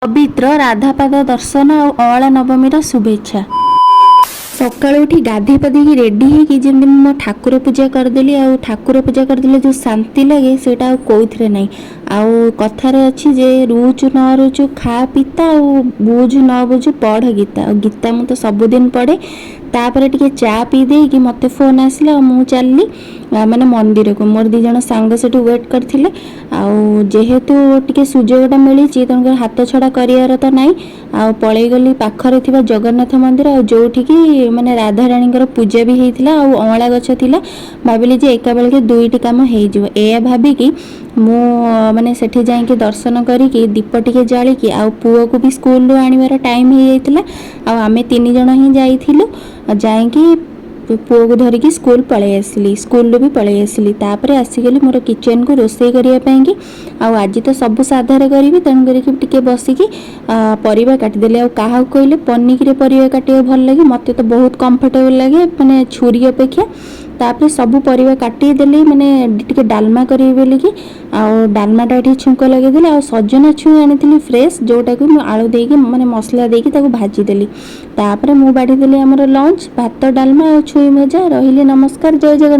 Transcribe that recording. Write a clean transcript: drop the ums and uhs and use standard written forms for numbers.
पवित्र राधापाद दर्शन और अँला नवमी शुभेच्छा। सकाल उठी गाधे पाधे रेडी होगी जमी मो ठाकुर पूजा करदेली आ ठाकुर पूजा करदेले जो शांति लगे सेटा कौथे ना आउ कथार अच्छी जे रुचु न रुचु खा पीता बुझु न बुझु पढ़ गीता गीता मु तो सबुदिन पढ़े तापर टिके चा पी देकी मते फोन आसला मु चलली माने मंदिर को मोर दी जन सांग से वेट करथिले आउ जेहेतु टिके सुजोगटा मिली तेणुकर हाथ छड़ा करियार तो नाई आ पळै गली पाखरे थिबा जगन्नाथ मंदिर आ जोठिकी माने राधा रानी पूजा भी होता अँला गछ थिला भाविली जे एका बेलके दुईटी काम हो या भाविकी मु माने सेठी जाइके दर्शन करिकी दीप टिके जालिकी आ पुओ को भी स्कूल आनिबार टाइम हो जाइतिला आ आमे 3 जण ही जाइथिलु जाइकी पुओ को धरिकी स्कूल पळै आसिली स्कूल भी पळै आसिली तापर आसीगली मोर किचन को रोषेई करिया ପାଇଁ की आ आज तो सब साधार करी तेणु करिकी टिके बसिकी परिवा काटिदेली आ काहा कहले पनिकी परिवा काटिया भल लगे मते तो बहुत कंफर्टेबल लगे माने छुरी अपेक्षा तापर सब परिवा काटी देली माने टिके डालमा करी बोलिकी आ डालमाटा ये छुंक लगे आ सजना छुई आनी फ्रेश जोटा को आलू देकी माने मसला देकी ताको भाजी देली तापर मु बाड़ी देली हमर लंच भात डालमा और छुई मजा रहिले। नमस्कार, जय जगन्नाथ।